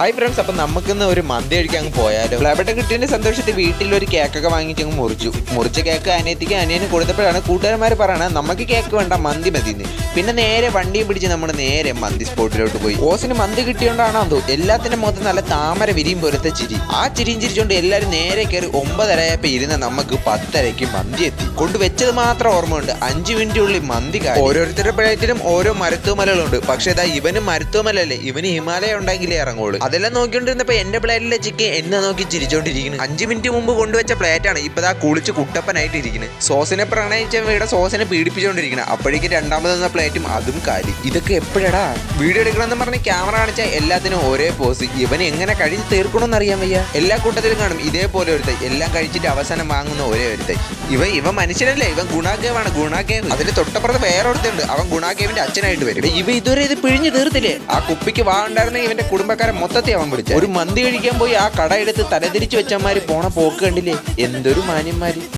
Hi friends, അപ്പം നമുക്കിന്ന് ഒരു മന്തി കഴിക്കാൻ അങ്ങ് പോയാലോ. ഫ്ലേബട്ട കിട്ടിയതിന്റെ സന്തോഷത്തിൽ വീട്ടിലൊരു കേക്കൊക്കെ വാങ്ങിച്ച് അങ്ങ് മുറിച്ച കേക്ക് അനിയത്തിക്ക് അനിയന് കൊടുത്തപ്പോഴാണ് കൂട്ടുകാരന്മാർ പറയണത് നമുക്ക് കേക്ക് വേണ്ട, മന്തി മതിന്ന്. പിന്നെ നേരെ വണ്ടിയും പിടിച്ച് നമ്മൾ നേരെ മന്തി സ്പോട്ടിലോട്ട് പോയി. ഓസിന് മന്തി കിട്ടിയോണ്ടാണോ എന്തോ എല്ലാത്തിന്റെ മുഖത്ത് നല്ല താമര വിരിയും പോലത്തെ ചിരി. ആ ചിരിയും ചിരിച്ചോണ്ട് എല്ലാവരും നേരെ കയറി 9:30 ഇരുന്ന നമുക്ക് 10:30 മന്തി എത്തി. കൊണ്ടുവച്ചത് മാത്രം ഓർമ്മയുണ്ട്, 5 മിനിറ്റിനുള്ളിൽ മന്തി കാര്യം. ഓരോരുത്തരുടെ പ്ലേറ്റിലും ഓരോ മരുത്തുമലകളുണ്ട്. പക്ഷെ ഇതാ ഇവന് മരുത്തുമലല്ലേ, ഇവന് ഹിമാലയ ഉണ്ടെങ്കിലേ ഇറങ്ങുള്ളൂ. അതെല്ലാം നോക്കിക്കൊണ്ടിരുന്നപ്പോ എന്റെ പ്ലേറ്റിലെ ചിക്കൻ എന്നെ നോക്കി ചിരിച്ചോണ്ടിരിക്കുന്നു. 5 മിനിറ്റ് മുമ്പ് കൊണ്ടുവച്ച പ്ലേറ്റാണ് ഇപ്പതാ കുളിച്ച് കുട്ടപ്പനായിട്ട് ഇരിക്കുന്നത്. സോസിനെ പ്രണയിച്ച വീടെ സോസിനെ പീഡിപ്പിച്ചോണ്ടിരിക്കണം. അപ്പോഴേക്കും രണ്ടാമതെന്ന പ്ലേറ്റും അതും കാലി. ഇതൊക്കെ എപ്പോഴാടാ വീഡിയോ എടുക്കണമെന്ന് പറഞ്ഞ് ക്യാമറ കാണിച്ചാൽ എല്ലാത്തിനും ഒരേ പോസ്. ഇവന് എങ്ങനെ കഴിച്ച് തീർക്കണമെന്ന് അറിയാൻ വയ്യ. എല്ലാ കൂട്ടത്തിലും കാണും ഇതേപോലെ ഒരുത്തൈ, എല്ലാം കഴിച്ചിട്ട് അവസാനം വാങ്ങുന്ന ഒരേ ഒരുത്തൈ. ഇവൻ മനുഷ്യനല്ലേ, ഇവൻ ഗുണാക്കേവാണ്. ഗുണാക്കേവ് അതിന് തൊട്ടപ്പുറത്ത് വേറെ ഒരുത്തുണ്ട്, അവൻ ഗുണാക്കേവിന്റെ അച്ഛനായിട്ട് വരും. ഇതുവരെ ഇത് പിഴിഞ്ഞ് തീർത്തില്ലേ? ആ കുപ്പിക്ക് വാണ്ടായിരുന്ന ഇവന്റെ കുടുംബക്കാരെ മൊത്തത്തെ അവൻ പിടിച്ചു. ഒരു മന്തി കഴിക്കാൻ പോയി ആ കട എടുത്ത് തലതിരിച്ച് വെച്ചന്മാര് പോണ പോക്ക് കണ്ടില്ലേ? എന്തൊരു മാന്യന്മാര്.